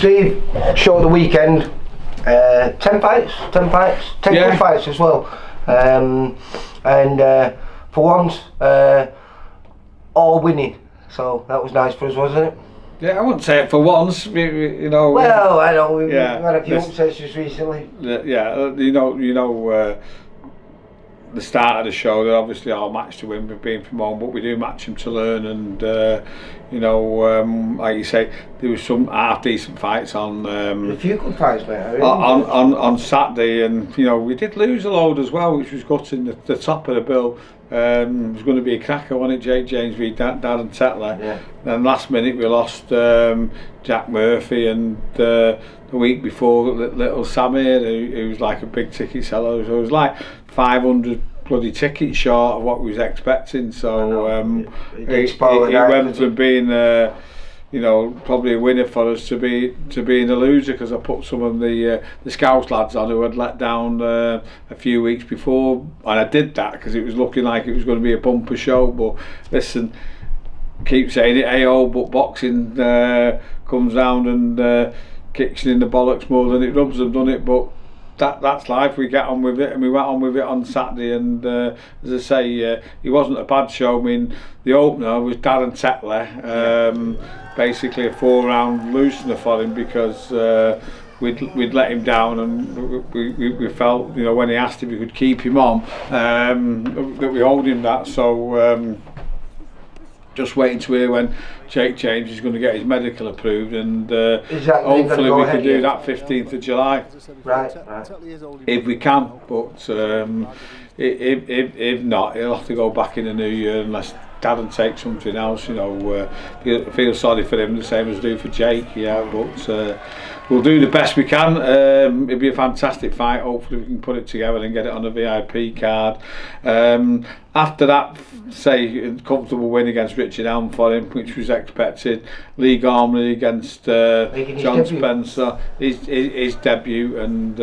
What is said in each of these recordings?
Steve, show of the weekend. 10 fights, 10 good fights as well. For once, all winning. So that was nice for us, wasn't it? Yeah, I wouldn't say it for once. You know. Well, I know we've had a few upsets just recently. Yeah, the start of the show, they're obviously our match to win with being from home, but we do match them to learn. And like you say, there was some half decent fights on. A few good fights, mate. On Saturday, and we did lose a load as well, which was gutting. The top of the bill. It was going to be a cracker, wasn't it? Jake James v Darren Tetler. Yeah. And last minute we lost Jack Murphy, and the week before little Samir, who was like a big ticket seller. So it was like 500 bloody tickets short of what we was expecting. So he went from being probably a winner for us to being a loser, because I put some of the Scouts lads on who had let down a few weeks before, and I did that because it was looking like it was going to be a bumper show. But listen, keep saying it, AO, but boxing comes round and kicks you in the bollocks more than it rubs them, doesn't it? But that's life. We get on with it, and we went on with it on Saturday. And as I say, it wasn't a bad show. I mean, the opener was Darren Tetler, basically a 4-round loosener for him, because we'd let him down, and we felt, when he asked if we could keep him on, that we owed him that. So just waiting to hear when Jake James is going to get his medical approved, and hopefully we can do that 15th of July. Right. If we can, but if not, he'll have to go back in the new year unless Darren takes something else. Feel sorry for him the same as I do for Jake. But we'll do the best we can. It'll be a fantastic fight. Hopefully we can put it together and get it on a VIP card. After that, say a comfortable win against Richard Elm for him, which was expected. Lee Gormley against John Spencer, his debut, and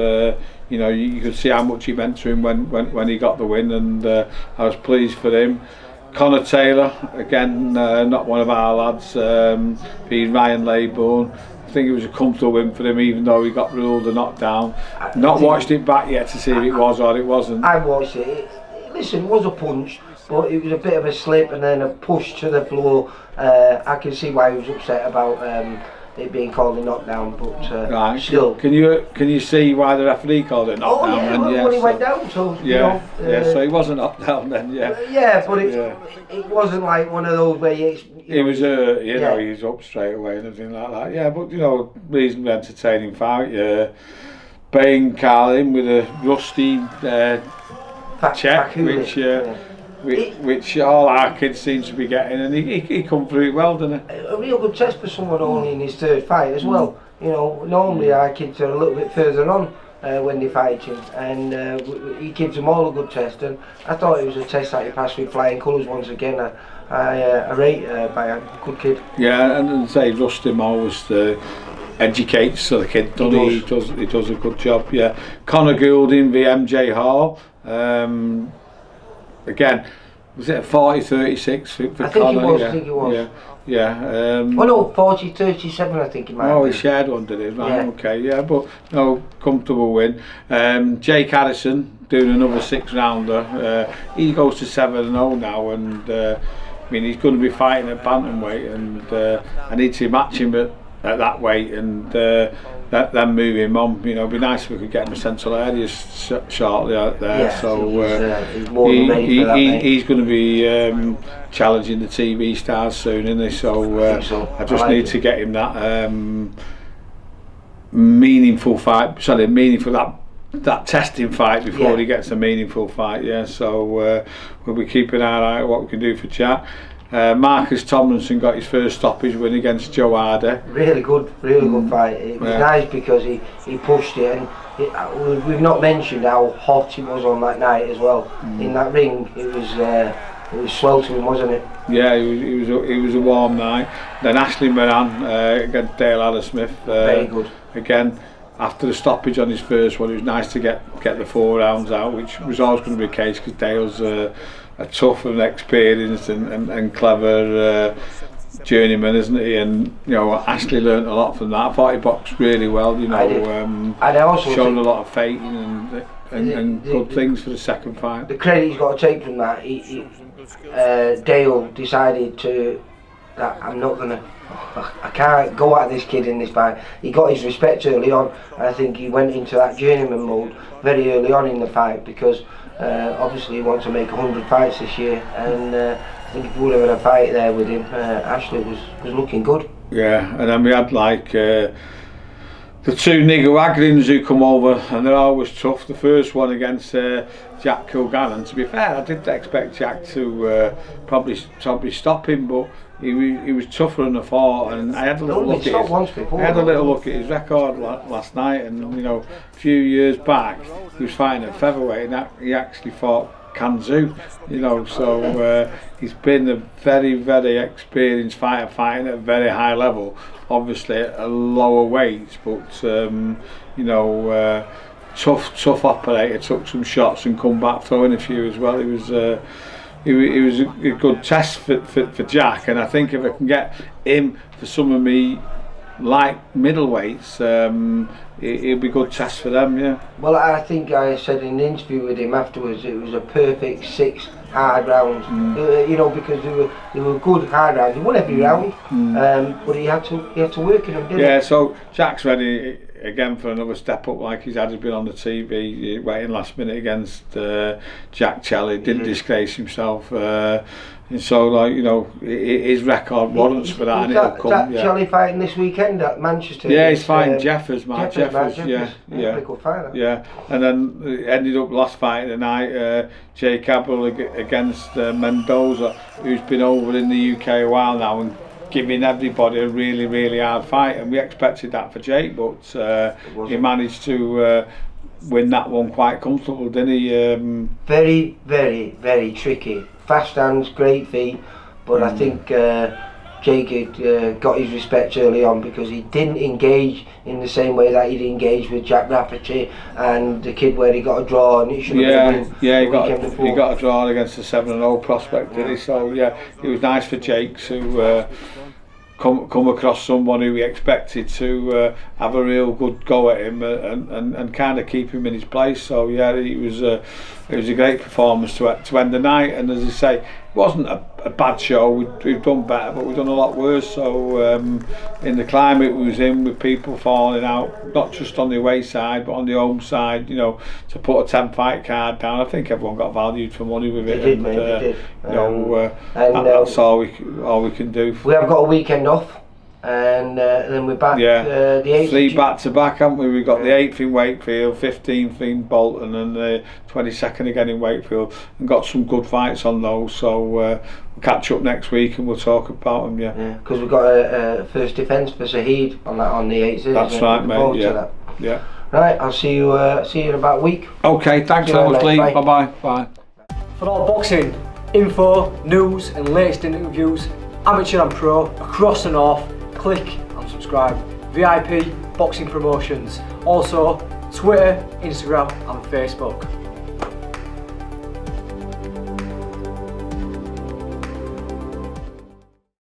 you could see how much he meant to him when he got the win, and I was pleased for him. Connor Taylor, again, not one of our lads, being Ryan Laybourne. I think it was a comfortable win for him, even though he got ruled a knockdown. Not watched it back yet to see if it was or it wasn't. I watched it. Listen, it was a punch, but it was a bit of a slip and then a push to the floor. I can see why he was upset about it being called a knockdown, but right. Still. Can you see why the referee called it a knockdown? When he went down, so so he wasn't knocked down then, but it wasn't like one of those where he was he was up straight away and everything like that. But reasonably entertaining fight. Bayne Carlin with a rusty check, which all our kids seem to be getting, and he come through it well, didn't he? A real good test for someone only in his third fight as well. Normally our kids are a little bit further on when they fight him, and he gives them all a good test, and I thought it was a test that he passed with flying colours once again. I rate by a good kid. Yeah, and say Rusty always educates the kid. He does a good job. Yeah, Conor Goulding v MJ Hall. Again, was it a 40-36 for Conor? I think it was. Yeah. 40-37 I think it might have been. He shared one, did he? Right, okay, but no, comfortable win. Jake Harrison doing another 6-rounder. He goes to 7-0 now, and he's going to be fighting at bantamweight, and I need to match him at that weight, and then move him on. It'd be nice if we could get him a central area shortly out there. He's going to be challenging the TV stars soon, isn't he? So I just need to get him that meaningful fight. That testing fight before he gets a meaningful fight. So we'll be keeping our eye on what we can do for Jack. Marcus Tomlinson got his first stoppage win against Joe Hardy. Really good fight. It was nice because he pushed it, and we've not mentioned how hot it was on that night as well. In that ring, it was sweltering, wasn't it? Yeah, it was a warm night. Then Ashley Moran against Dale Addersmith. Very good. Again, after the stoppage on his first one, it was nice to get the 4 rounds out, which was always going to be the case because Dale's a tough and experienced and clever journeyman, isn't he? And you know, Ashley learnt a lot from that. I thought he boxed really well. You know, and I also shown a lot of faith and good things for the second fight. The credit he's got to take from that. Dale decided that I can't go at this kid in this fight. He got his respect early on. I think he went into that journeyman mode very early on in the fight because obviously he wants to make 100 fights this year, and I think if we would have had a fight there with him, Ashley was looking good. Yeah, and then we had like the two Nicaraguans who come over, and they're always tough. The first one against Jack Kilgannon. To be fair, I didn't expect Jack to probably stop him, but he was tougher than I thought. And I had a little look at his record last night, and you know, a few years back he was fighting at featherweight, and he actually fought Kanzu, you know, so he's been a very, very experienced fighter, fighting at a very high level, obviously at a lower weight, but you know, tough operator, took some shots and come back throwing a few as well. He was a good test for Jack, and I think if I can get him for some of me light middleweights, it'll be a good test for them, yeah. Well, I think I said in an interview with him afterwards it was a perfect 6 hard rounds, you know, because they were good hard rounds. He won every round, but he had to work in them, didn't he? Yeah, so Jack's ready again for another step up, like he's had been on the TV, waiting last minute against Jack Kelly, didn't disgrace himself. And so, like, you know, his record warrants for that, and it'll come. Jack Kelly fighting this weekend at Manchester. Yeah, he's fighting Jeffers, Mark Jeffers. Yeah. Good fighter. Yeah, and then ended up last fight of the night, Jay Cabell against Mendoza, who's been over in the UK a while now and giving everybody a really, really hard fight. And we expected that for Jake, but he managed to win that one quite comfortable, didn't he? Very, very, very tricky. Fast hands, great feet, but I think Jake had got his respect early on because he didn't engage in the same way that he'd engaged with Jack Rafferty and the kid where he got a draw, and he should have been. Yeah, he got a draw against the 7-0 prospect, did he? So yeah, it was nice for Jake to come across someone who he expected to have a real good go at him and kind of keep him in his place. So yeah, it was a great performance to end the night. And as I say, it wasn't a bad show. We've done better, but we've done a lot worse. So in the climate we was in, with people falling out, not just on the away side but on the home side, you know, to put a 10 fight card down, I think everyone got valued for money with it. They did, mate, they did. You know, that's all we can do. We have got a weekend off, and then we're back. Yeah, the 8th. 3 back to back, haven't we? We've got the 8th in Wakefield, 15th in Bolton, and the 22nd again in Wakefield, and got some good fights on those. So we'll catch up next week and we'll talk about them. Yeah, because we've got a first defence for Saheed on the 8th. That's right, mate. Yeah. Right, I'll see you in about a week. Okay, thanks very much, Lee. Bye. For all boxing info, news and latest interviews, amateur and pro, across the north, click and subscribe. VIP Boxing Promotions. Also Twitter, Instagram and Facebook.